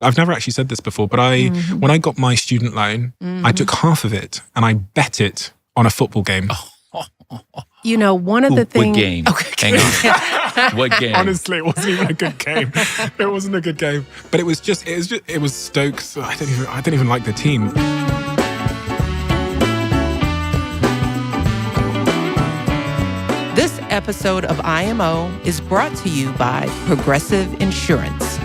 I've never actually said this before, but when I got my student loan, I took half of it and I bet it on a football game. You know, one of the things... What game? Okay. Hang on. What game? Honestly, it wasn't even a good game. It wasn't a good game. But it was Stokes. I don't even like the team. This episode of IMO is brought to you by Progressive Insurance.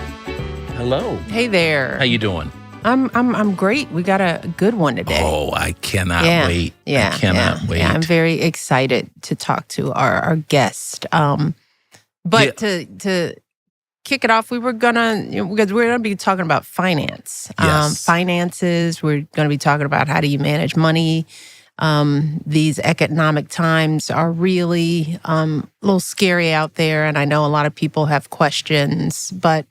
Hello. Hey there. How you doing? I'm great. We got a good one today. Oh, I cannot wait. Yeah, I cannot wait. Yeah, I'm very excited to talk to our guest. But to kick it off, because we're gonna be talking about finance. Yes. Finances. We're gonna be talking about how do you manage money. These economic times are really a little scary out there, and I know a lot of people have questions, but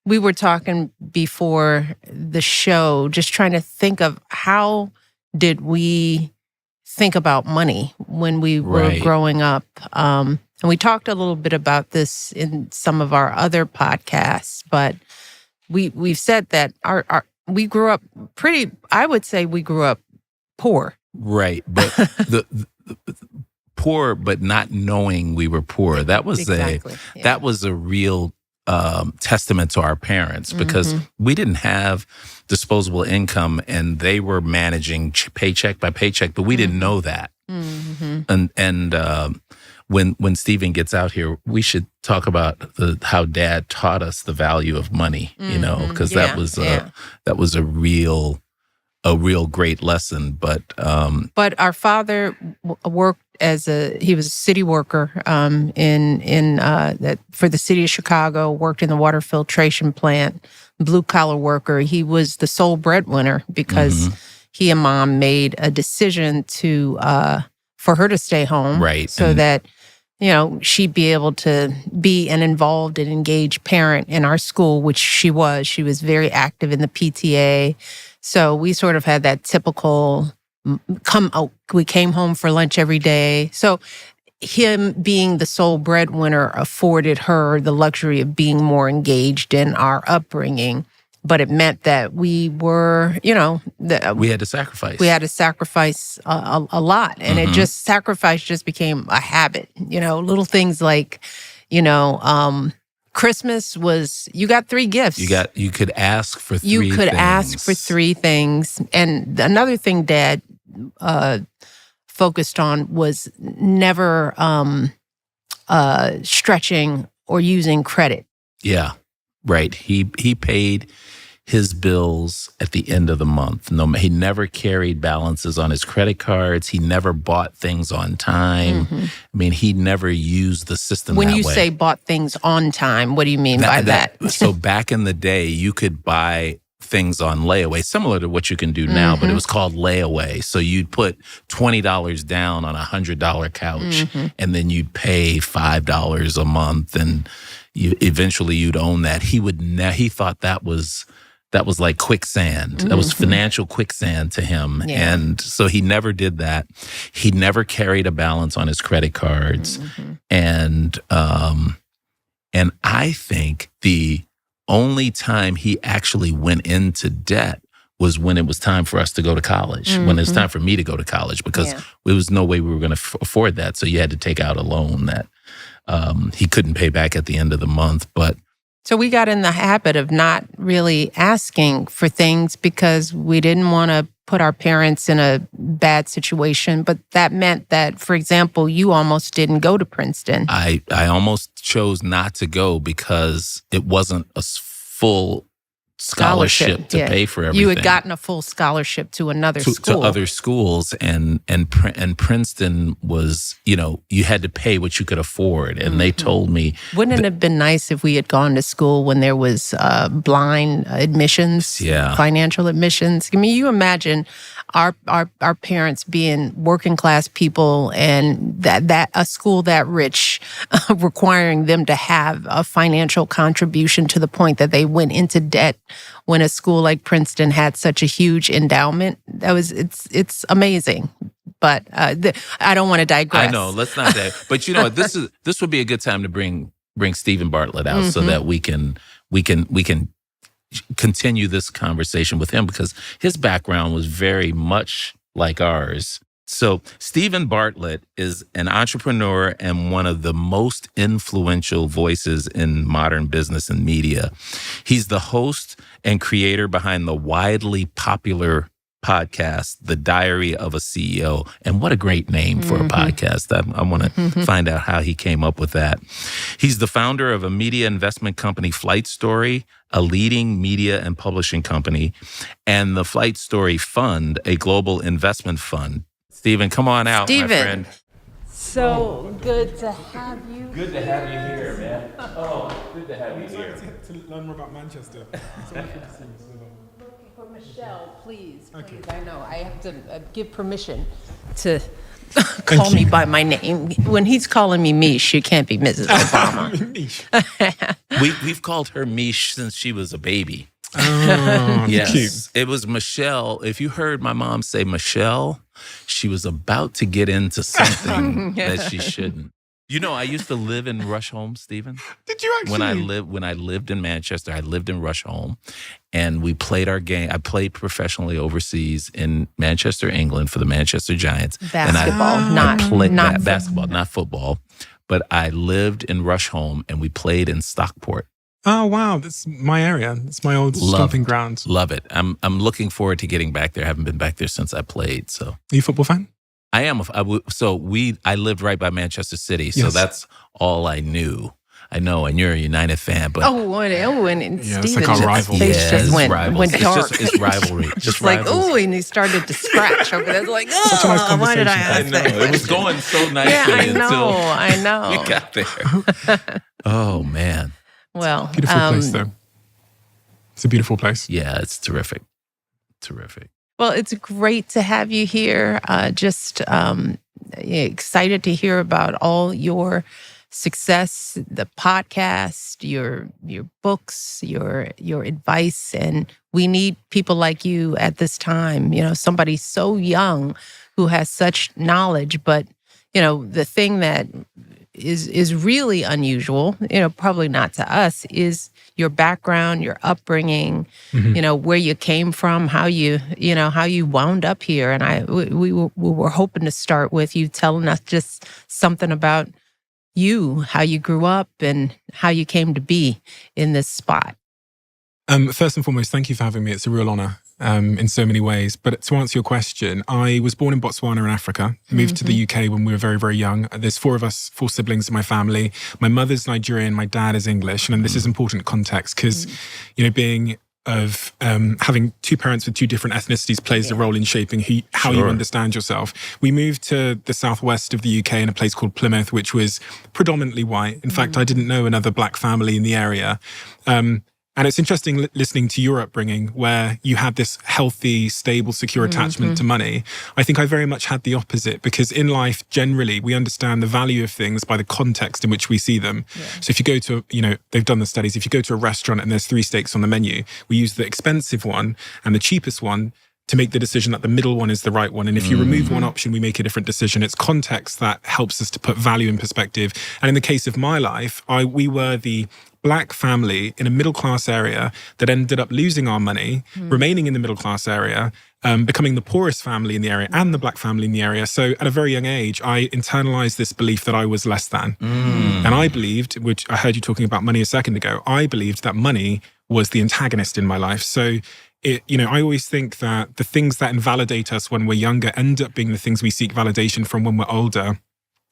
we were talking before the show, just trying to think of how did we think about money when we were growing up. And we talked a little bit about this in some of our other podcasts, but we've said that we grew up I would say we grew up poor. Right. But the poor, but not knowing we were poor. That was that was a real testament to our parents, because we didn't have disposable income and they were managing paycheck by paycheck, but we didn't know that. And when Stephen gets out here, we should talk about how Dad taught us the value of money, because that was a real great lesson. But our father worked he was a city worker for the city of Chicago, worked in the water filtration plant, blue collar worker. He was the sole breadwinner because he and Mom made a decision for her to stay home, so that she'd be able to be an involved and engaged parent in our school, which she was. She was very active in the PTA. So we sort of had that typical we came home for lunch every day. So him being the sole breadwinner afforded her the luxury of being more engaged in our upbringing. But it meant that we were, we had to sacrifice. We had to sacrifice a lot. And sacrifice just became a habit. Little things like, Christmas was, you got 3 gifts. You could ask for 3 things. You could ask for 3 things. And another thing Dad focused on was never stretching or using credit. Yeah, right. He paid his bills at the end of the month. He never carried balances on his credit cards. He never bought things on time. I mean, he never used the system when that way. When you say bought things on time, what do you mean by that? So back in the day, you could buy things on layaway, similar to what you can do now, but it was called layaway. So you'd put $20 down on a $100 couch, and then you'd pay $5 a month, and eventually you'd own that. He thought that was like quicksand. That was financial quicksand to him. Yeah. And so he never did that. He never carried a balance on his credit cards. And I think the only time he actually went into debt was when it was time for us to go to college, when it was time for me to go to college, because there was no way we were going to afford that. So you had to take out a loan that he couldn't pay back at the end of the month. So we got in the habit of not really asking for things because we didn't want to put our parents in a bad situation. But that meant that, for example, you almost didn't go to Princeton. I almost chose not to go because it wasn't a full scholarship to pay for everything. You had gotten a full scholarship to another school. To other schools, and Princeton was, you had to pay what you could afford. And they told me, wouldn't it have been nice if we had gone to school when there was blind admissions, financial admissions? I mean, you imagine our parents being working class people, and that a school that rich requiring them to have a financial contribution to the point that they went into debt when a school like Princeton had such a huge endowment. It's amazing. But I don't want to digress. I know, let's not that. But this would be a good time to bring Stephen Bartlett out so that we can continue this conversation with him because his background was very much like ours. So Steven Bartlett is an entrepreneur and one of the most influential voices in modern business and media. He's the host and creator behind the widely popular podcast, The Diary of a CEO. And what a great name for a podcast. I want to find out how he came up with that. He's the founder of a media investment company, Flight Story, a leading media and publishing company, and the Flight Story Fund, a global investment fund. Steven, come on out, my friend. So good to have you. Good to have you here, man. Oh, good to have you here. To learn more about Manchester. For Michelle, please. Okay. I know. I have to give permission to call me by my name. When he's calling me Mish, you can't be Mrs. Obama. We've called her Mish since she was a baby. Oh, yes. cute. It was Michelle. If you heard my mom say Michelle, she was about to get into something that she shouldn't. You know, I used to live in Rusholme, Stephen. Did you actually? When I lived in Manchester, I lived in Rusholme, and we played our game. I played professionally overseas in Manchester, England, for the Manchester Giants. Basketball, and not basketball, not football. But I lived in Rusholme, and we played in Stockport. Oh wow, that's my area. It's my old stomping ground. Love it. I'm looking forward to getting back there. I haven't been back there since I played. So, Are you a football fan? I am. I lived right by Manchester City, so Yes. that's all I knew. I know, and you're a United fan, but and Yeah, it's Steven, like our rival. face yeah, just it's went rivals. dark. It's rivalry. Just like, rivals. and he started to scratch over there. Like, Such a nice why did I conversation. ask I that? know. It was going so nicely Yeah, I until know. we got there. Oh, man. Well, Beautiful place though. It's a beautiful place. Yeah, it's terrific. Terrific. Well, it's great to have you here. Just excited to hear about all your success, the podcast, your books, your advice, and we need people like you at this time. You know, somebody so young who has such knowledge, but you know, the thing that is really unusual, you know, probably not to us, is your background, your upbringing, you know, where you came from, how you wound up here. And we were hoping to start with you telling us just something about you, how you grew up and how you came to be in this spot. First and foremost, thank you for having me. It's a real honor in so many ways. But to answer your question, I was born in Botswana in Africa, moved to the UK when we were very, very young. There's four siblings in my family. My mother's Nigerian, my dad is English. And this is important context because, you know, being of having two parents with two different ethnicities plays a role in shaping how you understand yourself. We moved to the southwest of the UK in a place called Plymouth, which was predominantly white. In fact, I didn't know another black family in the area. And it's interesting listening to your upbringing where you had this healthy, stable, secure attachment to money. I think I very much had the opposite because in life, generally, we understand the value of things by the context in which we see them. Yeah. So if you go to, you know, they've done the studies, if you go to a restaurant and there's 3 steaks on the menu, we use the expensive one and the cheapest one to make the decision that the middle one is the right one. And if you remove one option, we make a different decision. It's context that helps us to put value in perspective. And in the case of my life, we were the black family in a middle-class area that ended up losing our money, remaining in the middle-class area, becoming the poorest family in the area and the black family in the area. So at a very young age, I internalized this belief that I was less than. And I believed, which I heard you talking about money a second ago, I believed that money was the antagonist in my life. So I always think that the things that invalidate us when we're younger end up being the things we seek validation from when we're older.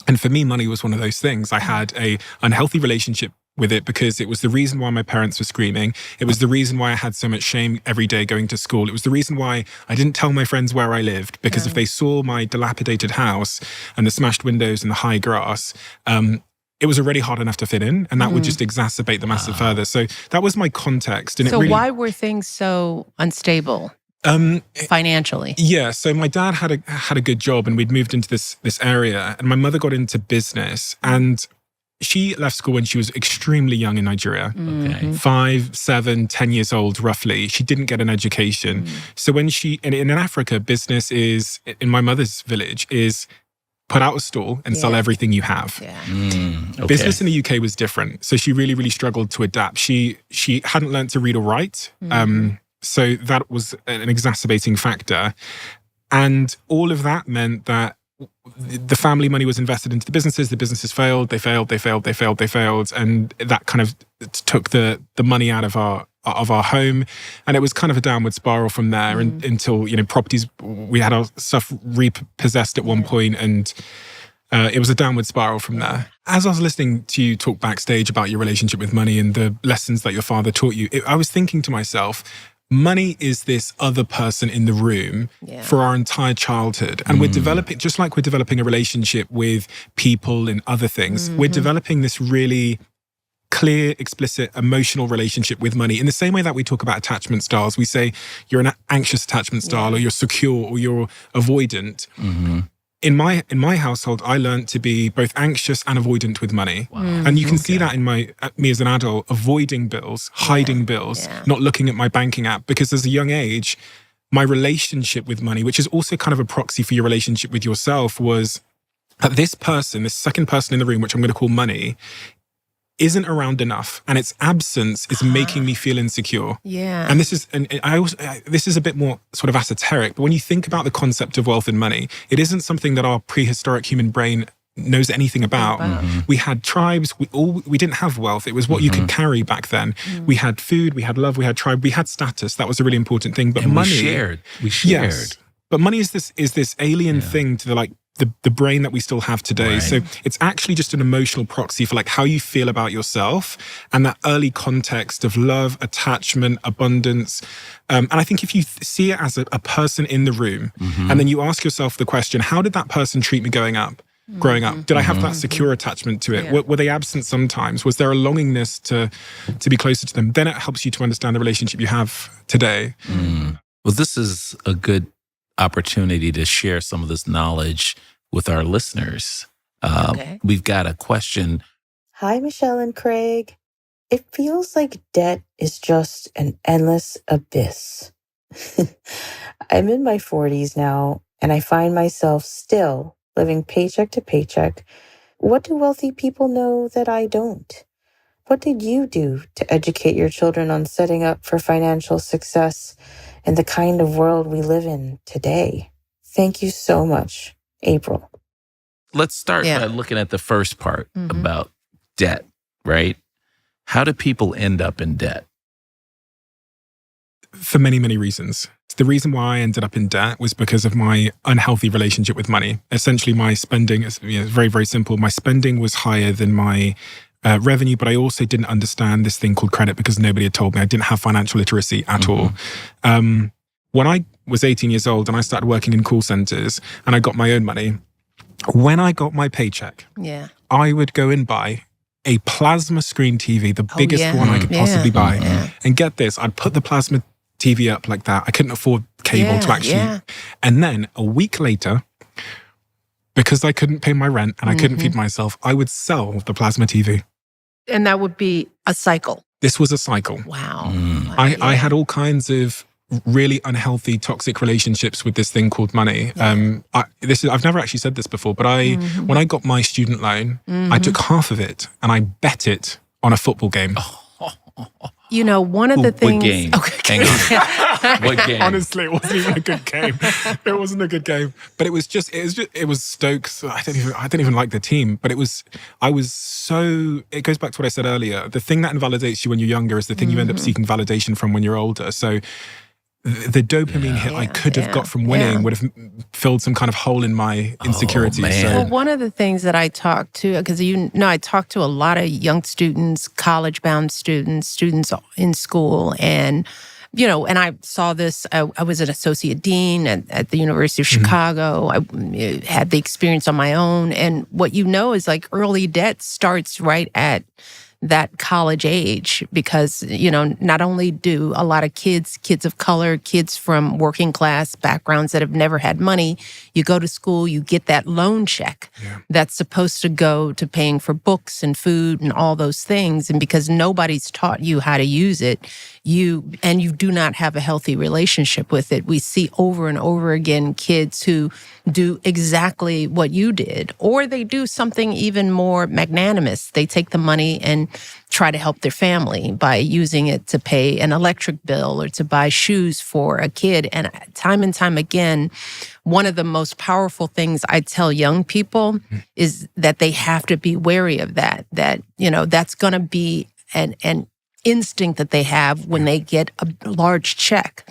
And for me, money was one of those things. I had a unhealthy relationship with it because it was the reason why my parents were screaming. It was the reason why I had so much shame every day going to school. It was the reason why I didn't tell my friends where I lived because if they saw my dilapidated house and the smashed windows and the high grass, it was already hard enough to fit in, and that would just exacerbate the matter further. So that was my context. And why were things so unstable financially? Yeah, so my dad had a good job, and we'd moved into this area, and my mother got into business, and she left school when she was extremely young in Nigeria, 5, 7, 10 years old, roughly. She didn't get an education. So when in Africa, business is, in my mother's village, is put out a stall and sell everything you have. Okay. Business in the UK was different. So she really, really struggled to adapt. She hadn't learned to read or write. So that was an exacerbating factor. And all of that meant that the family money was invested into the businesses failed, they failed. And that kind of took the money out of our home. And it was kind of a downward spiral from there until, properties, we had our stuff repossessed at one point, and it was a downward spiral from there. As I was listening to you talk backstage about your relationship with money and the lessons that your father taught you, I was thinking to myself, money is this other person in the room for our entire childhood. And we're developing, just like we're developing a relationship with people and other things, we're developing this really clear, explicit, emotional relationship with money. In the same way that we talk about attachment styles, we say you're an anxious attachment style, or you're secure, or you're avoidant. In my household, I learned to be both anxious and avoidant with money. And you can see that in me as an adult, avoiding bills, hiding bills, not looking at my banking app. Because as a young age, my relationship with money, which is also kind of a proxy for your relationship with yourself, was that this second person in the room, which I'm going to call money, isn't around enough, and its absence is making me feel insecure. And this is a bit more sort of esoteric, but when you think about the concept of wealth and money, it isn't something that our prehistoric human brain knows anything about. We had tribes, we didn't have wealth. It was what you could carry back then. We had food, we had love, we had tribe, we had status. That was a really important thing. But money, we shared. Yes, but money is this alien thing to the brain that we still have today. So it's actually just an emotional proxy for how you feel about yourself and that early context of love, attachment, abundance. And I think if you see it as a person in the room, and then you ask yourself the question, how did that person treat me growing up? Did I have that secure attachment to it? Were they absent sometimes? Was there a longingness to be closer to them? Then it helps you to understand the relationship you have today. Well, this is a good opportunity to share some of this knowledge with our listeners. We've got a question. Hi, Michelle and Craig. It feels like debt is just an endless abyss. I'm in my 40s now, and I find myself still living paycheck to paycheck. What do wealthy people know that I don't? What did you do to educate your children on setting up for financial success in the kind of world we live in today? Thank you so much, April. Let's start by looking at the first part about debt, right? How do people end up in debt? For many, many reasons. The reason why I ended up in debt was because of my unhealthy relationship with money. Essentially, my spending is very, very simple. My spending was higher than my revenue, but I also didn't understand this thing called credit because nobody had told me. I didn't have financial literacy at all. When I was 18 years old and I started working in call centers and I got my own money, when I got my paycheck, I would go and buy a plasma screen TV, the biggest one I could possibly buy. And get this, I'd put the plasma TV up like that. I couldn't afford cable to actually. And then a week later, because I couldn't pay my rent and I couldn't feed myself, I would sell the plasma TV. And that would be a cycle. This was a cycle. Wow. I had all kinds of really unhealthy, toxic relationships with this thing called money. I've never actually said this before, but when I got my student loan, I took half of it and I bet it on a football game. One of the things. What game? Okay. What game? Honestly, it wasn't even a good game. It wasn't a good game, but it was Stokes. I don't even like the team, but it was so. It goes back to what I said earlier. The thing that invalidates you when you're younger is the thing you end up seeking validation from when you're older. So the dopamine hit I could have got from winning would have filled some kind of hole in my insecurity. Well, one of the things that I talk to, because I talk to a lot of young students, college-bound students in school, and and I saw this. I was an associate dean at the University of Chicago. I had the experience on my own, and what is early debt starts right at that college age, because, not only do a lot of kids of color, kids from working class backgrounds that have never had money, you go to school, you get that loan check that's supposed to go to paying for books and food and all those things. And because nobody's taught you how to use it, you do not have a healthy relationship with it. We see over and over again kids who do exactly what you did, or they do something even more magnanimous. They take the money and try to help their family by using it to pay an electric bill or to buy shoes for a kid. And time again, one of the most powerful things I tell young people is that they have to be wary of that that's going to be an instinct that they have when they get a large check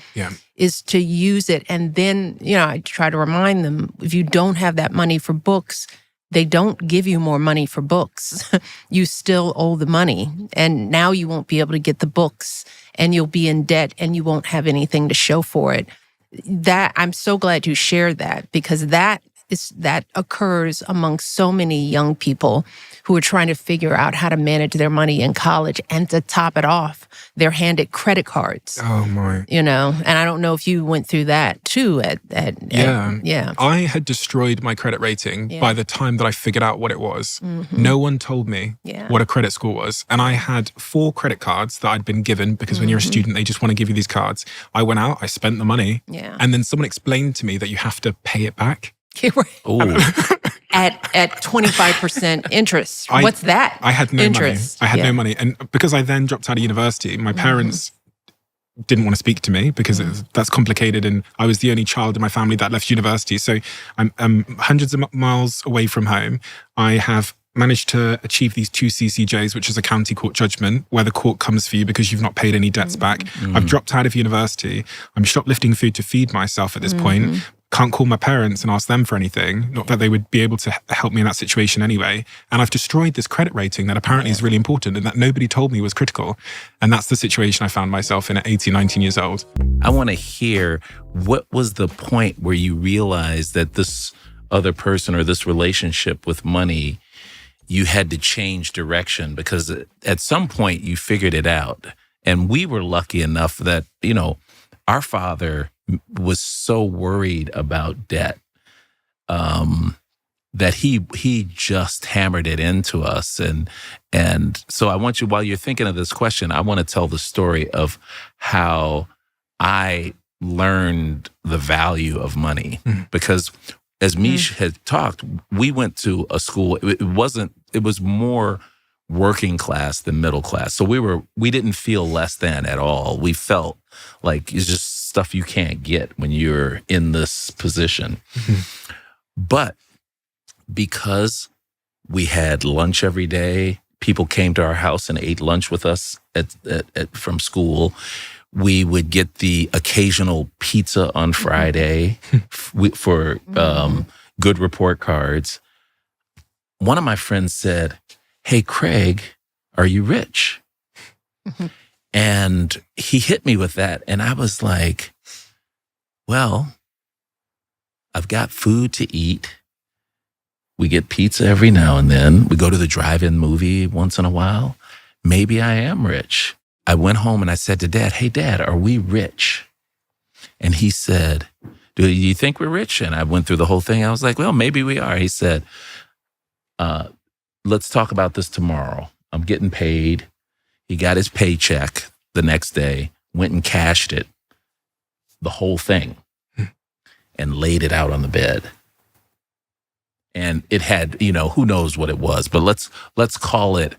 is to use it. And then, I try to remind them, if you don't have that money for books, they don't give you more money for books. You still owe the money. And now you won't be able to get the books, and you'll be in debt, and you won't have anything to show for it. That I'm so glad you shared that, because that occurs among so many young people who are trying to figure out how to manage their money in college. And to top it off, they're handed credit cards. Oh my! And I don't know if you went through that too. I had destroyed my credit rating by the time that I figured out what it was. No one told me what a credit score was, and I had 4 credit cards that I'd been given because when you're a student, they just want to give you these cards. I went out, I spent the money, and then someone explained to me that you have to pay it back. At 25% interest. What's that? I had no interest? Money. I had no money. And because I then dropped out of university, my parents didn't want to speak to me because that's complicated. And I was the only child in my family that left university. So I'm hundreds of miles away from home. I have managed to achieve these 2 CCJs, which is a county court judgment where the court comes for you because you've not paid any debts back. I've dropped out of university. I'm shoplifting food to feed myself at this point. Can't call my parents and ask them for anything. Not that they would be able to help me in that situation anyway. And I've destroyed this credit rating that apparently is really important and that nobody told me was critical. And that's the situation I found myself in at 18, 19 years old. I want to hear, what was the point where you realized that this other person or this relationship with money, you had to change direction? Because at some point you figured it out. And we were lucky enough that, our father was so worried about debt that he just hammered it into us. And so I want you, while you're thinking of this question, I want to tell the story of how I learned the value of money. Because as Mish had talked, we went to a school, it was more working class than middle class. So we didn't feel less than at all. We felt like it's just stuff you can't get when you're in this position. But because we had lunch every day, people came to our house and ate lunch with us from school. We would get the occasional pizza on Friday for good report cards. One of my friends said, "Hey, Craig, are you rich?" And he hit me with that. And I was like, well, I've got food to eat. We get pizza every now and then. We go to the drive-in movie once in a while. Maybe I am rich. I went home and I said to Dad, "Hey, Dad, are we rich?" And he said, "Do you think we're rich?" And I went through the whole thing. I was like, well, maybe we are. He said, let's talk about this tomorrow. I'm getting paid. He got his paycheck the next day, went and cashed it, the whole thing, and laid it out on the bed. And it had, who knows what it was, but let's call it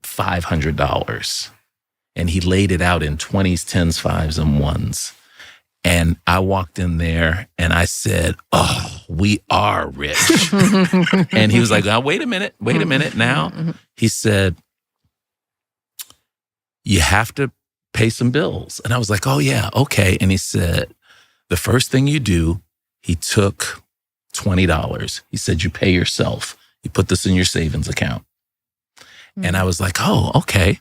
$500. And he laid it out in 20s, 10s, 5s, and 1s. And I walked in there and I said, "Oh, we are rich." And he was like, "Oh, wait a minute now." He said, "You have to pay some bills." And I was like, "Oh yeah, okay." And he said, "The first thing you do," he took $20. He said, "You pay yourself. You put this in your savings account." And I was like, "Oh, okay."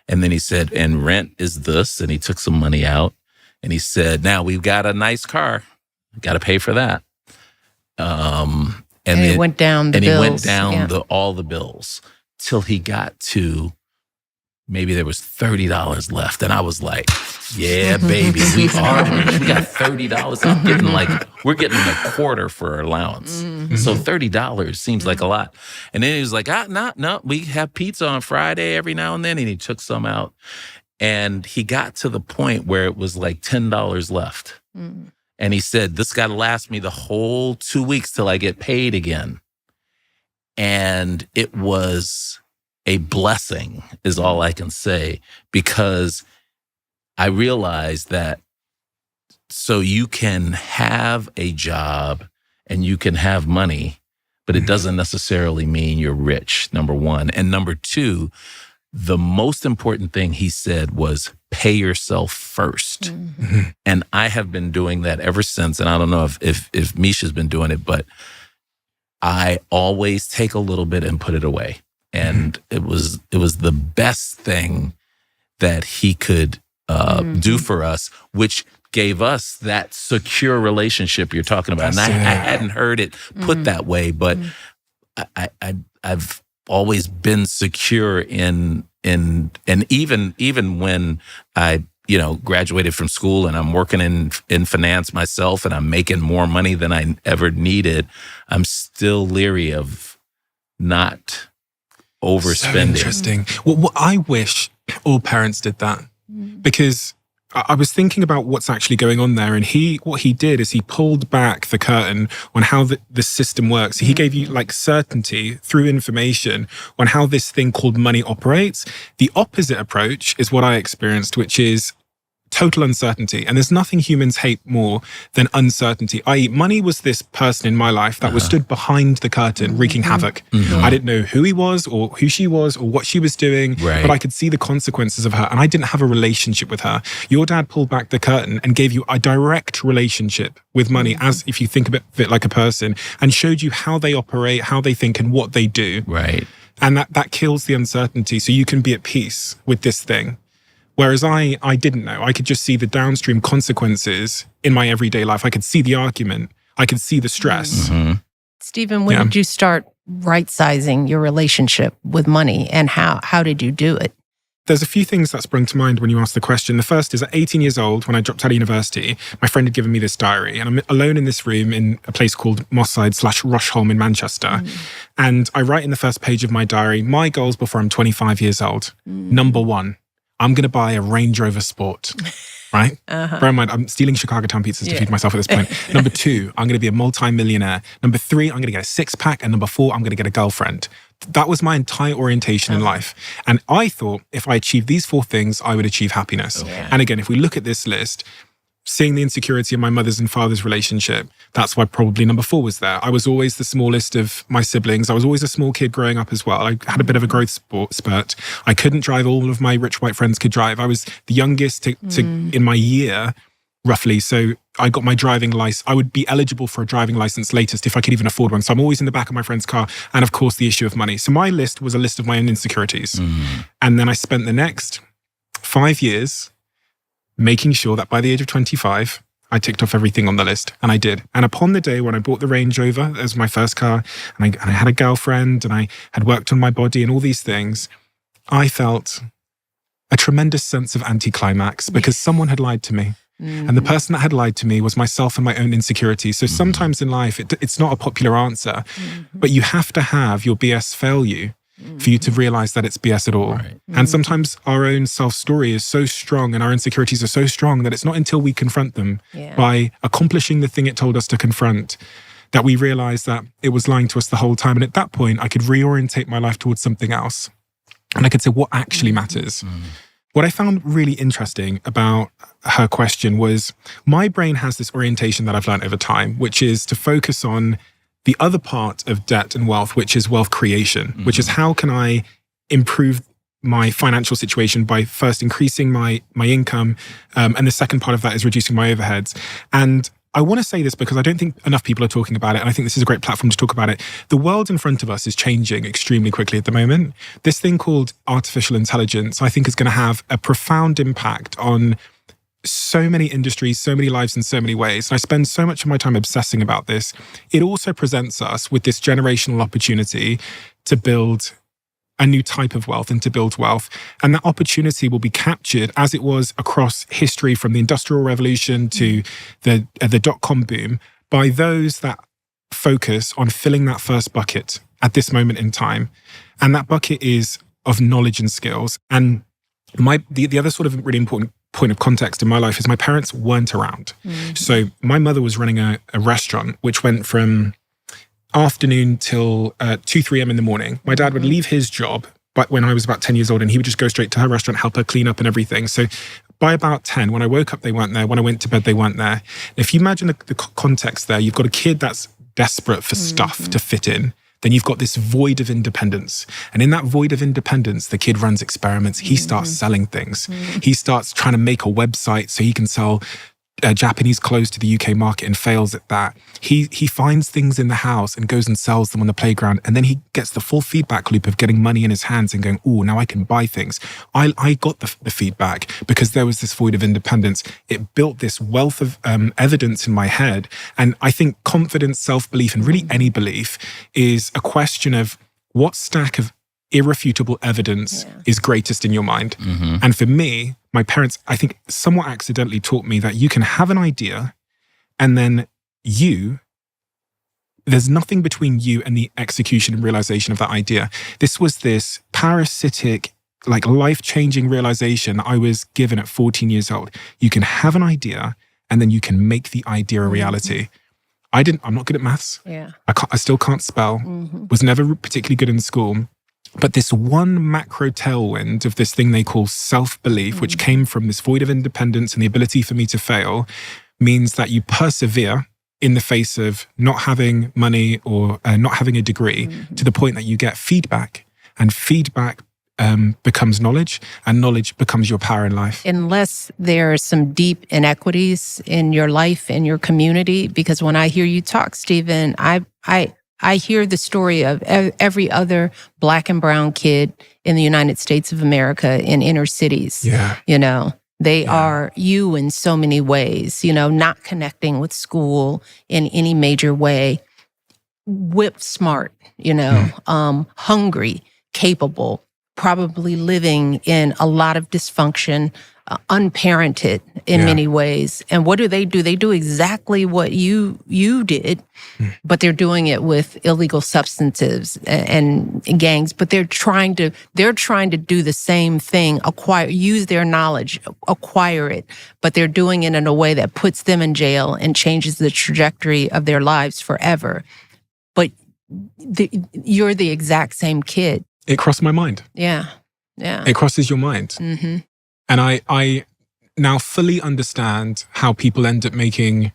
And then he said, "And rent is this." And he took some money out. And he said, "Now we've got a nice car. Got to pay for that." And he went down the bills. He went down all the bills till he got to maybe there was $30 left. And I was like, yeah, baby, we got $30. I'm getting we're getting a quarter for our allowance. So $30 seems like a lot. And then he was like, no, we have pizza on Friday every now and then. And he took some out. And he got to the point where it was like $10 left. And he said, this got to last me the whole 2 weeks till I get paid again. And it was a blessing, is all I can say, because I realized that so you can have a job and you can have money, but it doesn't necessarily mean you're rich, number one. And number two, the most important thing he said was pay yourself first. And I have been doing that ever since. And I don't know if Misha's been doing it, but I always take a little bit and put it away. And it was the best thing that he could do for us, which gave us that secure relationship you're talking about. And I hadn't heard it put that way, but I've always been secure in even when I graduated from school and I'm working in finance myself and I'm making more money than I ever needed, I'm still leery of not overspending. So interesting. Well, I wish all parents did that, because I was thinking about what's actually going on there. And what he did is he pulled back the curtain on how the system works. He gave you certainty through information on how this thing called money operates. The opposite approach is what I experienced, which is total uncertainty. And there's nothing humans hate more than uncertainty. I.e., money was this person in my life that was stood behind the curtain wreaking havoc. I didn't know who he was or who she was or what she was doing, but I could see the consequences of her, and I didn't have a relationship with her. Your dad pulled back the curtain and gave you a direct relationship with money, as if you think of it like a person, and showed you how they operate, how they think, and what they do. Right. And that kills the uncertainty, so you can be at peace with this thing. Whereas I didn't know. I could just see the downstream consequences in my everyday life. I could see the argument. I could see the stress. Stephen, when did you start right-sizing your relationship with money, and how did you do it? There's a few things that sprung to mind when you asked the question. The first is at 18 years old, when I dropped out of university, my friend had given me this diary, and I'm alone in this room in a place called Moss Side/Rushholme in Manchester. And I write in the first page of my diary, my goals before I'm 25 years old. Number one, I'm going to buy a Range Rover Sport, right? Bear in mind, I'm stealing Chicago Town pizzas to feed myself at this point. Number two, I'm going to be a multi-millionaire. Number three, I'm going to get a six-pack. And number four, I'm going to get a girlfriend. That was my entire orientation in life. And I thought if I achieved these four things, I would achieve happiness. And again, if we look at this list, seeing the insecurity in my mother's and father's relationship, that's why probably number four was there. I was always the smallest of my siblings. I was always a small kid growing up as well. I had a bit of a growth spurt. I couldn't drive. All of my rich white friends could drive. I was the youngest to in my year, roughly. So I got my driving license. I would be eligible for a driving license latest if I could even afford one. So I'm always in the back of my friend's car. And of course, the issue of money. So my list was a list of my own insecurities. And then I spent the next 5 years making sure that by the age of 25, I ticked off everything on the list. And I did. And upon the day when I bought the Range Rover as my first car, and I had a girlfriend, and I had worked on my body and all these things, I felt a tremendous sense of anticlimax because someone had lied to me. And the person that had lied to me was myself and my own insecurities. So sometimes in life, it's not a popular answer, but you have to have your BS fail you for you to realize that it's BS at all. And sometimes our own self-story is so strong and our insecurities are so strong that it's not until we confront them by accomplishing the thing it told us to confront that we realize that it was lying to us the whole time. And at that point, I could reorientate my life towards something else. And I could say what actually matters. What I found really interesting about her question was my brain has this orientation that I've learned over time, which is to focus on the other part of debt and wealth, which is wealth creation, which is how can I improve my financial situation by first increasing my income. And the second part of that is reducing my overheads. And I want to say this because I don't think enough people are talking about it. And I think this is a great platform to talk about it. The world in front of us is changing extremely quickly at the moment. This thing called artificial intelligence, I think is going to have a profound impact on so many industries, so many lives in so many ways. And I spend so much of my time obsessing about this. It also presents us with this generational opportunity to build a new type of wealth and to build wealth. And that opportunity will be captured as it was across history from the Industrial Revolution to the dot-com boom by those that focus on filling that first bucket at this moment in time. And that bucket is of knowledge and skills. And the other sort of really important point of context in my life is my parents weren't around. So my mother was running a restaurant which went from afternoon till 2-3 a.m. in the morning. My dad would leave his job but when I was about 10 years old, and he would just go straight to her restaurant, help her clean up and everything. So by about 10, when I woke up, they weren't there. When I went to bed, they weren't there. If you imagine the context there, you've got a kid that's desperate for stuff to fit in. Then you've got this void of independence. And in that void of independence, the kid runs experiments. He starts selling things. He starts trying to make a website so he can sell Japanese clothes to the UK market and fails at that. He finds things in the house and goes and sells them on the playground. And then he gets the full feedback loop of getting money in his hands and going, oh, now I can buy things. I got the feedback because there was this void of independence. It built this wealth of evidence in my head. And I think confidence, self-belief, and really any belief is a question of what stack of irrefutable evidence is greatest in your mind. And for me, my parents, I think, somewhat accidentally taught me that you can have an idea and then there's nothing between you and the execution and realization of that idea. This was this parasitic, like life-changing realization I was given at 14 years old. You can have an idea and then you can make the idea a reality. I'm not good at maths. I still can't spell. Was never particularly good in school. But this one macro tailwind of this thing they call self-belief, which came from this void of independence and the ability for me to fail, means that you persevere in the face of not having money or not having a degree to the point that you get feedback. And feedback becomes knowledge, and knowledge becomes your power in life. Unless there are some deep inequities in your life, in your community, because when I hear you talk, Stephen, I hear the story of every other Black and brown kid in the United States of America in inner cities. You know, they are you in so many ways, you know, not connecting with school in any major way, whip smart, you know, hungry, capable, probably living in a lot of dysfunction, unparented in many ways. And what do? They do exactly what you did, but they're doing it with illegal substances and gangs. But they're trying to do the same thing, use their knowledge, acquire it, but they're doing it in a way that puts them in jail and changes the trajectory of their lives forever. But you're the exact same kid. It crossed my mind. Yeah. It crosses your mind. And I now fully understand how people end up making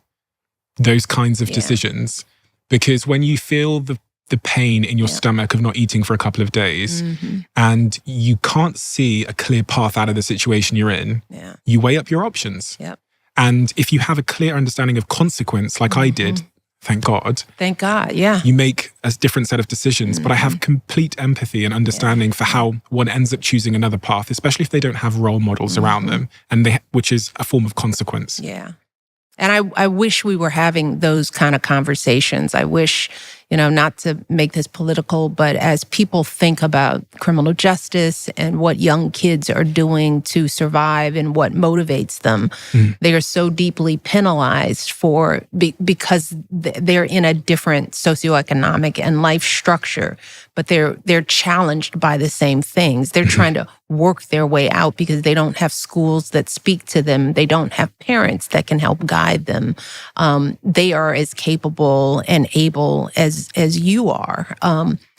those kinds of decisions, because when you feel the pain in your stomach of not eating for a couple of days and you can't see a clear path out of the situation you're in, you weigh up your options. And if you have a clear understanding of consequence, like I did, thank God. Thank God, yeah. You make a different set of decisions. But I have complete empathy and understanding for how one ends up choosing another path, especially if they don't have role models around them, and which is a form of consequence. Yeah. And I wish we were having those kind of conversations. I wish, you know, not to make this political, but as people think about criminal justice and what young kids are doing to survive and what motivates them, they are so deeply penalized because they're in a different socioeconomic and life structure, but they're challenged by the same things. They're trying to work their way out because they don't have schools that speak to them. They don't have parents that can help guide them. They are as capable and able as you are,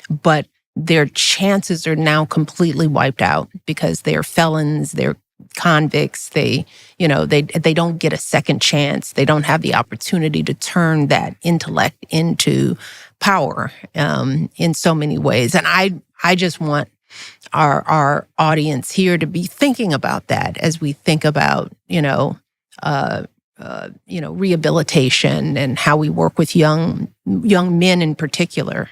but their chances are now completely wiped out because they're felons, they're convicts. They don't get a second chance. They don't have the opportunity to turn that intellect into power in so many ways. And I just want our audience here to be thinking about that as we think about rehabilitation and how we work with young men in particular,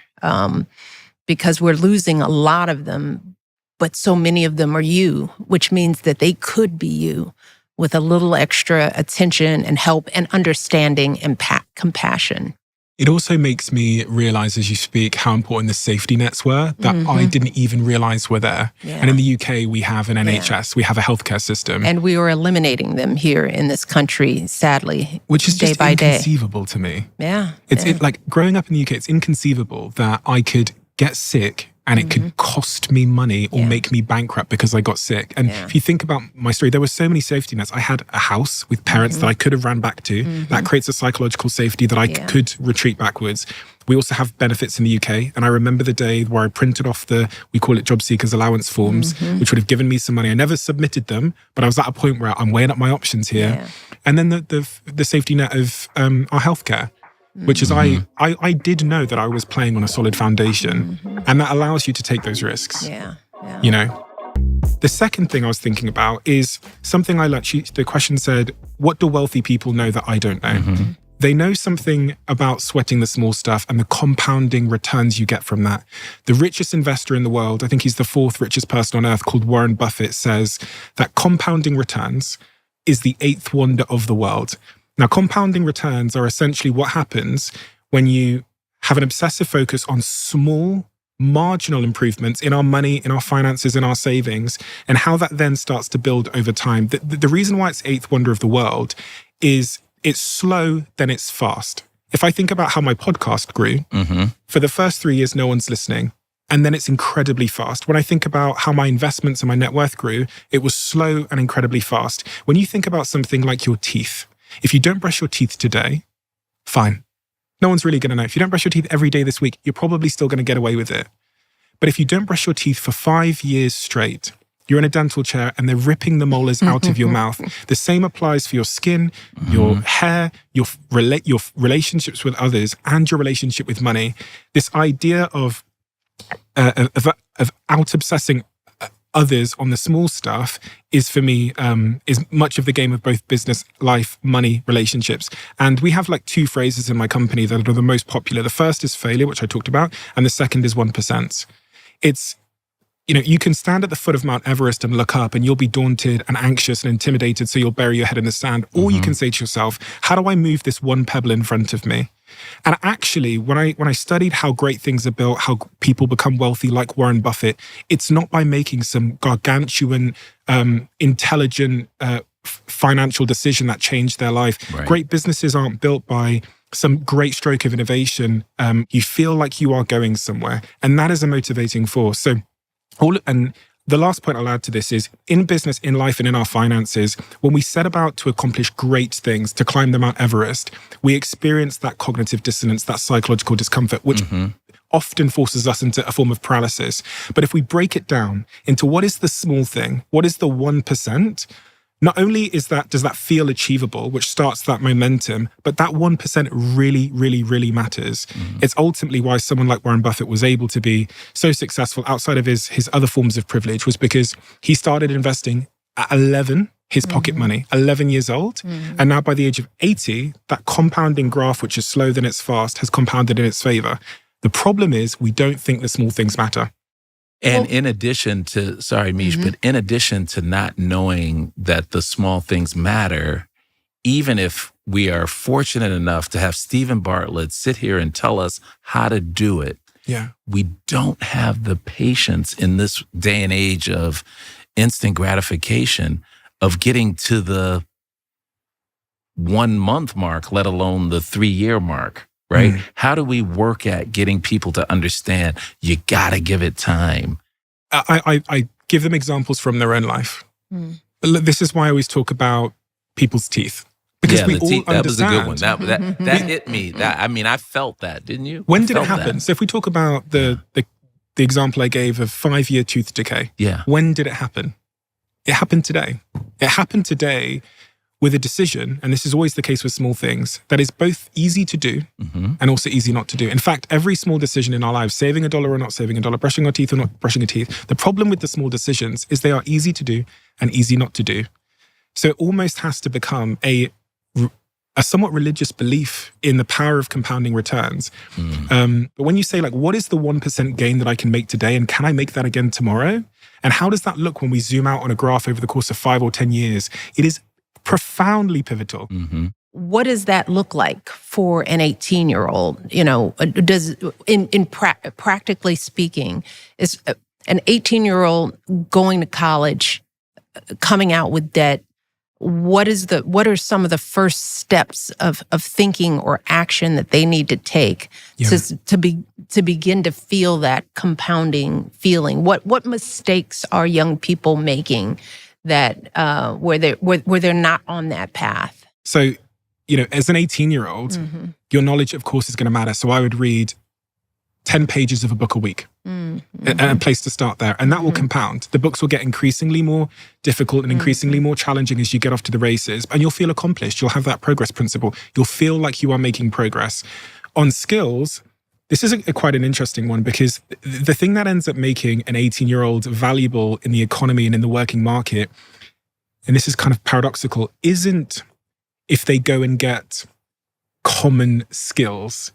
because we're losing a lot of them, but so many of them are you, which means that they could be you with a little extra attention and help and understanding and compassion. It also makes me realize as you speak how important the safety nets were that I didn't even realize were there. Yeah. And in the UK, we have an NHS, we have a healthcare system. And we are eliminating them here in this country, sadly, which is day just by day. inconceivable to me. Yeah. It's like growing up in the UK, it's inconceivable that I could get sick and it could cost me money or make me bankrupt because I got sick. And if you think about my story, there were so many safety nets. I had a house with parents that I could have ran back to. That creates a psychological safety that I could retreat backwards. We also have benefits in the UK. And I remember the day where I printed off we call it job seekers allowance forms, which would have given me some money. I never submitted them, but I was at a point where I'm weighing up my options here. Yeah. And then the safety net of our healthcare, which is I did know that I was playing on a solid foundation, and that allows you to take those risks. Yeah. You know. The second thing I was thinking about is something I learned. The question said, "What do wealthy people know that I don't know?" They know something about sweating the small stuff and the compounding returns you get from that. The richest investor in the world, I think he's the 4th richest person on earth, called Warren Buffett, says that compounding returns is the 8th wonder of the world. Now, compounding returns are essentially what happens when you have an obsessive focus on small, marginal improvements in our money, in our finances, in our savings, and how that then starts to build over time. The reason why it's 8th wonder of the world is it's slow, then it's fast. If I think about how my podcast grew, for the first 3 years, no one's listening. And then it's incredibly fast. When I think about how my investments and my net worth grew, it was slow and incredibly fast. When you think about something like your teeth, if you don't brush your teeth today, fine. No one's really going to know. If you don't brush your teeth every day this week, you're probably still going to get away with it. But if you don't brush your teeth for 5 years straight, you're in a dental chair and they're ripping the molars out of your mouth. The same applies for your skin, your hair, your relationships with others, and your relationship with money. This idea of out-obsessing others on the small stuff is, for me, is much of the game of both business, life, money, relationships. And we have like 2 phrases in my company that are the most popular. The first is failure, which I talked about, and the second is 1%. It's, you can stand at the foot of Mount Everest and look up and you'll be daunted and anxious and intimidated, so you'll bury your head in the sand. Or you can say to yourself, how do I move this one pebble in front of me? And actually, when I studied how great things are built, how people become wealthy like Warren Buffett, it's not by making some gargantuan, intelligent financial decision that changed their life. Right. Great businesses aren't built by some great stroke of innovation. You feel like you are going somewhere. And that is a motivating force. So and the last point I'll add to this is, in business, in life, and in our finances, when we set about to accomplish great things, to climb the Mount Everest, we experience that cognitive dissonance, that psychological discomfort, which often forces us into a form of paralysis. But if we break it down into what is the small thing, what is the 1%, not only does that feel achievable, which starts that momentum, but that 1% really, really, really matters. It's ultimately why someone like Warren Buffett was able to be so successful outside of his other forms of privilege, was because he started investing at 11, his pocket money, 11 years old. And now by the age of 80, that compounding graph, which is slow then it's fast, has compounded in its favor. The problem is we don't think the small things matter. And in addition to, sorry, Mish, but in addition to not knowing that the small things matter, even if we are fortunate enough to have Steven Bartlett sit here and tell us how to do it, we don't have the patience in this day and age of instant gratification of getting to the 1 month mark, let alone the 3-year mark. Right? How do we work at getting people to understand you got to give it time? I give them examples from their own life. This is why I always talk about people's teeth. Because we all understand. That was a good one. That hit me. I felt that, didn't you? When did it happen? So if we talk about the example I gave of 5-year tooth decay, when did it happen? It happened today. It happened today with a decision, and this is always the case with small things, that is both easy to do and also easy not to do. In fact, every small decision in our lives, saving $1 or not saving $1, brushing our teeth or not brushing our teeth, the problem with the small decisions is they are easy to do and easy not to do. So it almost has to become a somewhat religious belief in the power of compounding returns. But when you say, like, what is the 1% gain that I can make today, and can I make that again tomorrow? And how does that look when we zoom out on a graph over the course of 5 or 10 years? It is profoundly pivotal. what does that look like for an 18-year-old? Does practically speaking, is an 18-year-old going to college, coming out with debt? What are some of the first steps of thinking or action that they need to take to begin to feel that compounding feeling? What mistakes are young people making that where they're not on that path? So, as an 18-year-old, your knowledge, of course, is going to matter. So I would read 10 pages of a book a week, a place to start there. And that will compound. The books will get increasingly more difficult and increasingly more challenging as you get off to the races. And you'll feel accomplished. You'll have that progress principle. You'll feel like you are making progress. On skills, this is quite an interesting one, because the thing that ends up making an 18-year-old valuable in the economy and in the working market, and this is kind of paradoxical, isn't if they go and get common skills.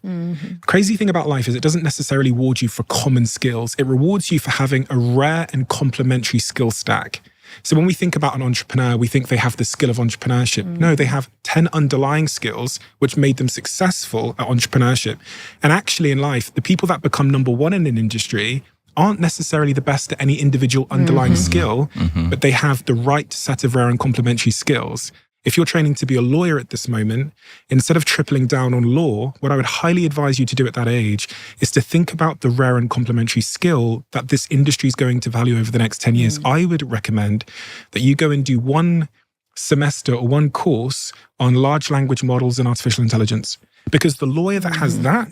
Crazy thing about life is it doesn't necessarily reward you for common skills. It rewards you for having a rare and complementary skill stack. So when we think about an entrepreneur, we think they have the skill of entrepreneurship. No, they have 10 underlying skills which made them successful at entrepreneurship. And actually in life, the people that become number one in an industry aren't necessarily the best at any individual underlying skill, but they have the right set of rare and complementary skills. If you're training to be a lawyer at this moment, instead of tripling down on law, what I would highly advise you to do at that age is to think about the rare and complementary skill that this industry is going to value over the next 10 years. I would recommend that you go and do one semester or one course on large language models and artificial intelligence, because the lawyer that has that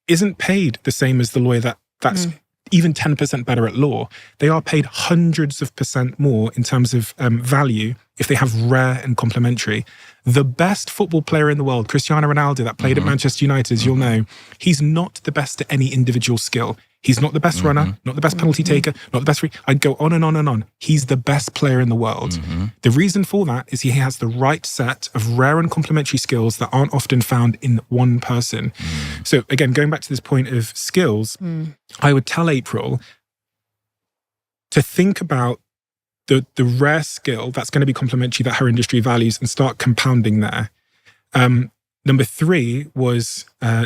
isn't paid the same as the lawyer that's even 10% better at law. They are paid hundreds of percent more in terms of value if they have rare and complementary. The best football player in the world, Cristiano Ronaldo, that played at Manchester United, as you'll know, he's not the best at any individual skill. He's not the best runner, not the best penalty taker, not the best free. I'd go on and on and on. He's the best player in the world. The reason for that is he has the right set of rare and complementary skills that aren't often found in one person. So again, going back to this point of skills, I would tell April to think about the rare skill that's going to be complementary that her industry values and start compounding there. Number 3 was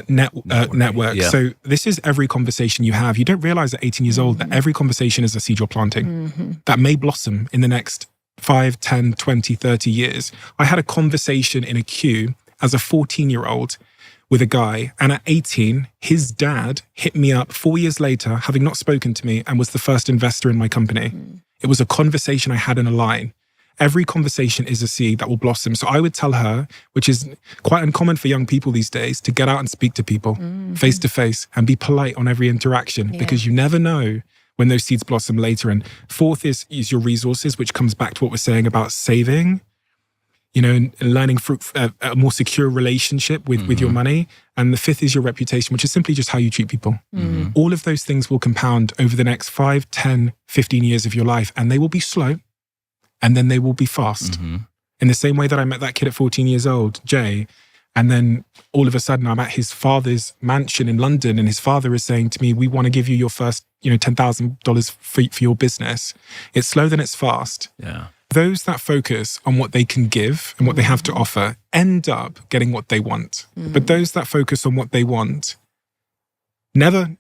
network. Yeah. So this is every conversation you have. You don't realize at 18 years old that every conversation is a seed you're planting that may blossom in the next 5, 10, 20, 30 years. I had a conversation in a queue as a 14-year-old with a guy, and at 18, his dad hit me up 4 years later, having not spoken to me, and was the first investor in my company. It was a conversation I had in a line. Every conversation is a seed that will blossom. So I would tell her, which is quite uncommon for young people these days, to get out and speak to people face to face and be polite on every interaction, because you never know when those seeds blossom later. And 4th is your resources, which comes back to what we're saying about saving, and learning a more secure relationship with your money. And the 5th is your reputation, which is simply just how you treat people. All of those things will compound over the next 5, 10, 15 years of your life, and they will be slow. And then they will be fast. In the same way that I met that kid at 14 years old, Jay, and then all of a sudden I'm at his father's mansion in London, and his father is saying to me, we want to give you your first, $10,000 for your business. It's slow, then it's fast. Yeah. Those that focus on what they can give and what they have to offer end up getting what they want. But those that focus on what they want never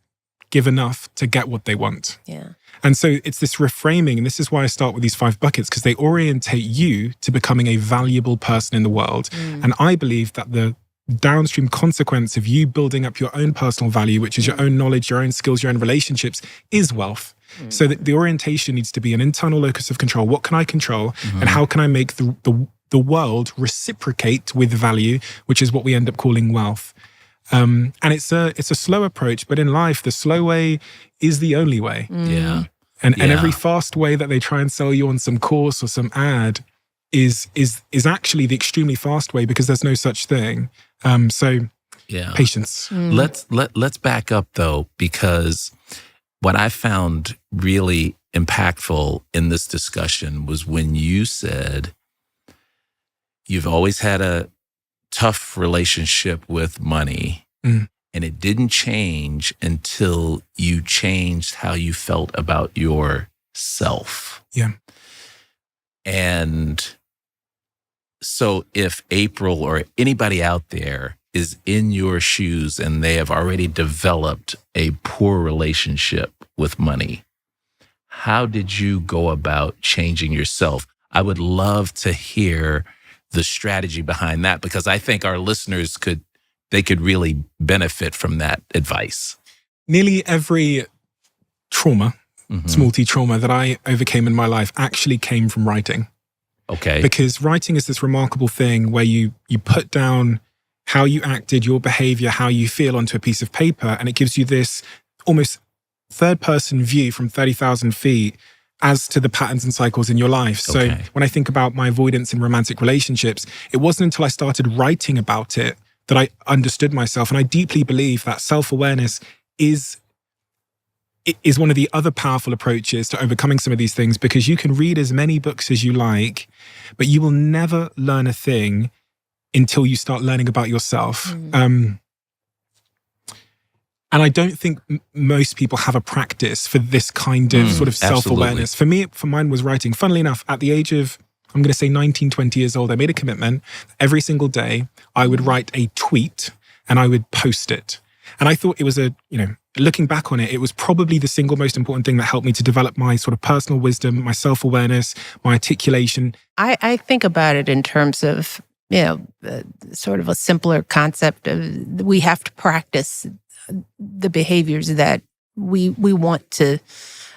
give enough to get what they want. Yeah. And so it's this reframing, and this is why I start with these 5 buckets, because they orientate you to becoming a valuable person in the world. And I believe that the downstream consequence of you building up your own personal value, which is your own knowledge, your own skills, your own relationships, is wealth. So that the orientation needs to be an internal locus of control. What can I control, and how can I make the world reciprocate with value, which is what we end up calling wealth. And it's a slow approach, but in life, the slow way is the only way. Yeah. And every fast way that they try and sell you on some course or some ad is actually the extremely fast way, because there's no such thing. So patience. Let's back up though, because what I found really impactful in this discussion was when you said you've always had a tough relationship with money, and it didn't change until you changed how you felt about yourself. Yeah. And So if April or anybody out there is in your shoes and they have already developed a poor relationship with money, how did you go about changing yourself? I would love to hear the strategy behind that, because I think our listeners could really benefit from that advice. Nearly every trauma, small t trauma that I overcame in my life actually came from writing. Okay. Because writing is this remarkable thing where you put down how you acted, your behavior, how you feel onto a piece of paper, and it gives you this almost third-person view from 30,000 feet as to the patterns and cycles in your life. So when I think about my avoidance in romantic relationships, it wasn't until I started writing about it that I understood myself. And I deeply believe that self-awareness is one of the other powerful approaches to overcoming some of these things, because you can read as many books as you like, but you will never learn a thing until you start learning about yourself. And I don't think most people have a practice for this kind of sort of self-awareness. For me, for mine was writing. Funnily enough, at the age of, I'm going to say 19, 20 years old, I made a commitment. Every single day, I would write a tweet and I would post it. And I thought it was looking back on it, it was probably the single most important thing that helped me to develop my sort of personal wisdom, my self-awareness, my articulation. I think about it in terms of, sort of a simpler concept of we have to practice the behaviors that we want to,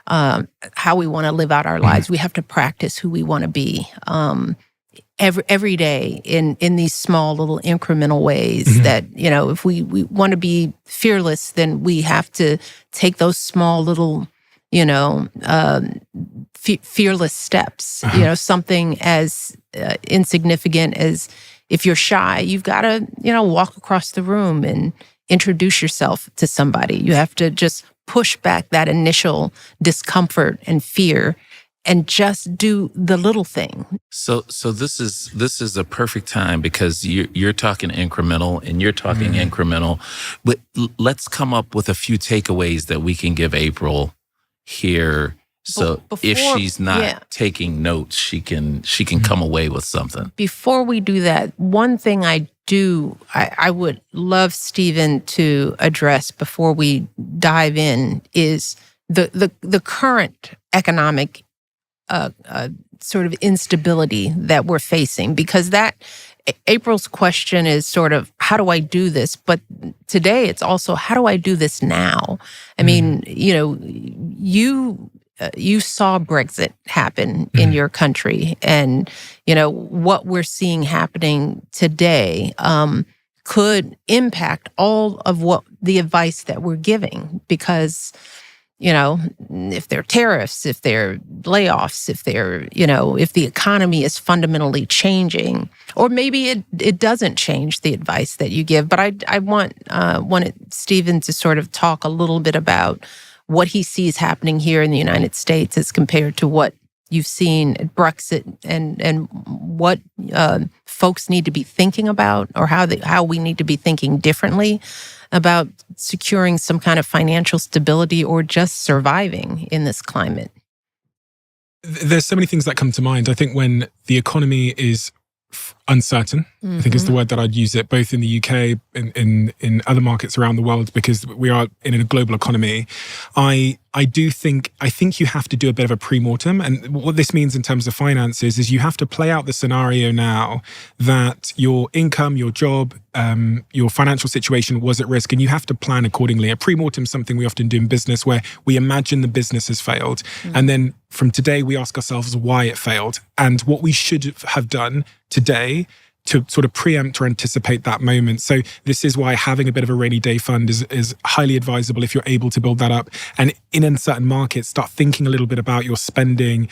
how we want to live out our lives. We have to practice who we want to be every day in these small little incremental ways that, if we want to be fearless, then we have to take those small little, fearless steps, something as insignificant as if you're shy, you've got to, walk across the room and introduce yourself to somebody. You have to just push back that initial discomfort and fear and just do the little thing. So this is a perfect time, because you're talking incremental and you're talking incremental. But let's come up with a few takeaways that we can give April here. So if she's not taking notes, she can come away with something. Before we do that, one thing I would love Stephen to address before we dive in is the current economic sort of instability that we're facing, because that April's question is sort of, how do I do this? But today it's also, how do I do this now? I mean, you saw Brexit happen in your country, and what we're seeing happening today could impact all of what the advice that we're giving, because if there are tariffs, if there are layoffs, if if the economy is fundamentally changing, or maybe it doesn't change the advice that you give. But I wanted Stephen to sort of talk a little bit about what he sees happening here in the United States as compared to what you've seen at Brexit, and what folks need to be thinking about, or how we need to be thinking differently about securing some kind of financial stability or just surviving in this climate. There's so many things that come to mind. I think when the economy is uncertain, I think is the word that I'd use it, both in the UK and in other markets around the world, because we are in a global economy. I think you have to do a bit of a pre-mortem. And what this means in terms of finances is you have to play out the scenario now that your income, your job, your financial situation was at risk, and you have to plan accordingly. A pre-mortem is something we often do in business, where we imagine the business has failed. And then from today, we ask ourselves why it failed and what we should have done today to sort of preempt or anticipate that moment. So this is why having a bit of a rainy day fund is highly advisable if you're able to build that up. And in uncertain markets, start thinking a little bit about your spending.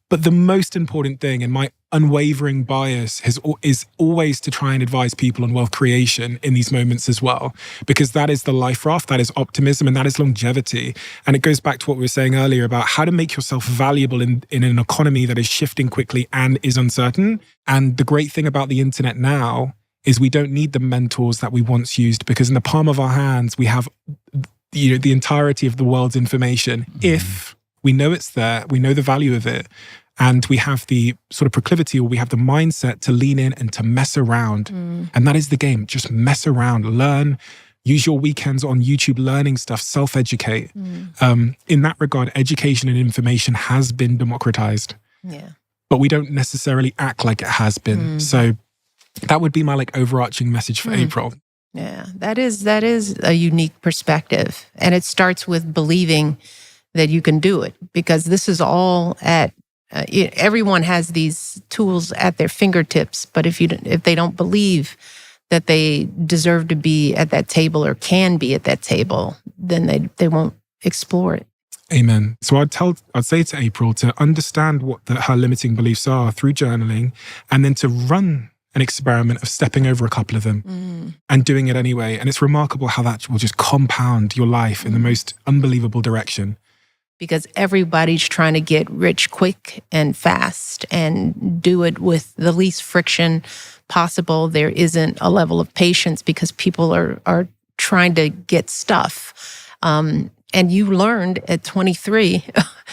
But the most important thing, and my unwavering bias is always to try and advise people on wealth creation in these moments as well, because that is the life raft, that is optimism, and that is longevity. And it goes back to what we were saying earlier about how to make yourself valuable in an economy that is shifting quickly and is uncertain. And the great thing about the internet now is we don't need the mentors that we once used, because in the palm of our hands, we have the entirety of the world's information. If we know it's there, we know the value of it, And we have the sort of proclivity, or we have the mindset to lean in and to mess around. And that is the game. Just mess around, learn, use your weekends on YouTube learning stuff, self-educate. In that regard, education and information has been democratized. Yeah. But we don't necessarily act like it has been. So that would be my like overarching message for April. Yeah, that is a unique perspective. And it starts with believing that you can do it, because this is all at everyone has these tools at their fingertips, but if they don't believe that they deserve to be at that table or can be at that table, then they won't explore it. Amen. So I'd say to April to understand what her limiting beliefs are through journaling, and then to run an experiment of stepping over a couple of them and doing it anyway. And it's remarkable how that will just compound your life in the most unbelievable direction. Because everybody's trying to get rich quick and fast and do it with the least friction possible. There isn't a level of patience because people are trying to get stuff. And you learned at 23,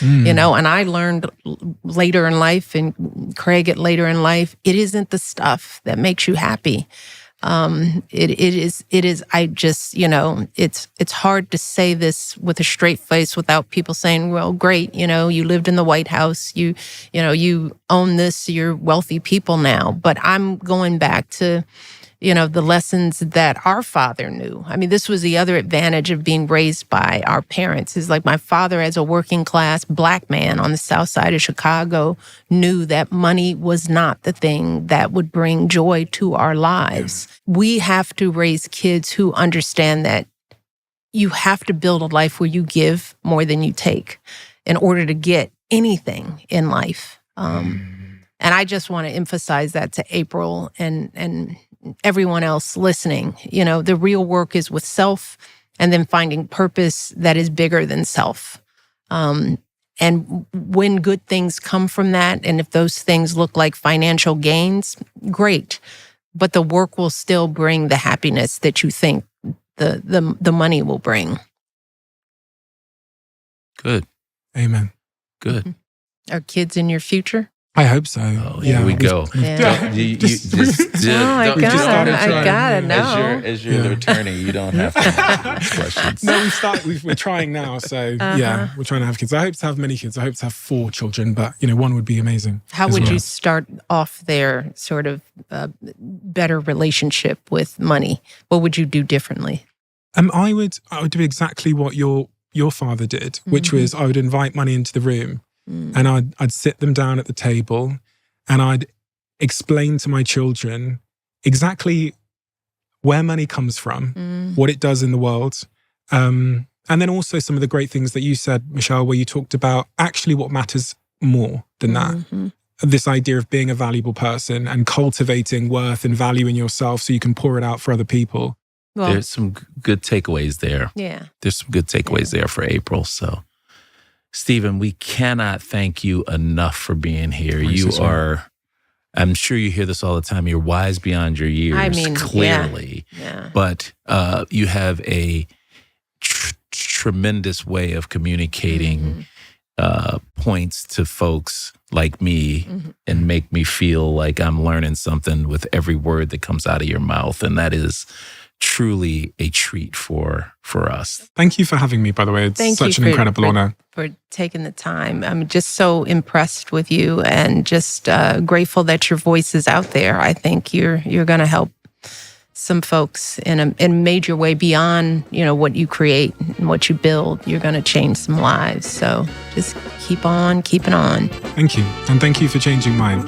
and I learned later in life, and Craig at later in life, it isn't the stuff that makes you happy. It is, I just, it's hard to say this with a straight face without people saying, well, great, you lived in the White House, you own this, you're wealthy people now. But I'm going back to, the lessons that our father knew. I mean, this was the other advantage of being raised by our parents, is like my father, as a working class Black man on the south side of Chicago, knew that money was not the thing that would bring joy to our lives. We have to raise kids who understand that you have to build a life where you give more than you take in order to get anything in life. And I just want to emphasize that to April and everyone else listening. The real work is with self, and then finding purpose that is bigger than self. And when good things come from that, and if those things look like financial gains, great. But the work will still bring the happiness that you think the money will bring. Good. Amen. Good. Are kids in your future? I hope so. Oh, here we go. Yeah. I got it. No. As you're the attorney, you don't have to ask questions. No, we're trying now. So yeah, we're trying to have kids. I hope to have many kids. I hope to have 4 children, but one would be amazing. How would you start off their sort of better relationship with money? What would you do differently? I would do exactly what your father did, which was I would invite money into the room. And I'd sit them down at the table, and I'd explain to my children exactly where money comes from, what it does in the world. And then also some of the great things that you said, Michelle, where you talked about actually what matters more than that. This idea of being a valuable person and cultivating worth and value in yourself so you can pour it out for other people. Well, There's some good takeaways there. Yeah. There's some good takeaways there for April. So, Stephen, we cannot thank you enough for being here. You are, I'm sure you hear this all the time, you're wise beyond your years, I mean, clearly. Yeah. But you have a tremendous way of communicating points to folks like me and make me feel like I'm learning something with every word that comes out of your mouth. And that is truly a treat for us. Thank you for having me, by the way. It's such an incredible honor. For taking the time. I'm just so impressed with you, and just grateful that your voice is out there. I think you're going to help some folks in a major way beyond, what you create and what you build. You're going to change some lives. So just keep on keeping on. Thank you. And thank you for changing mine.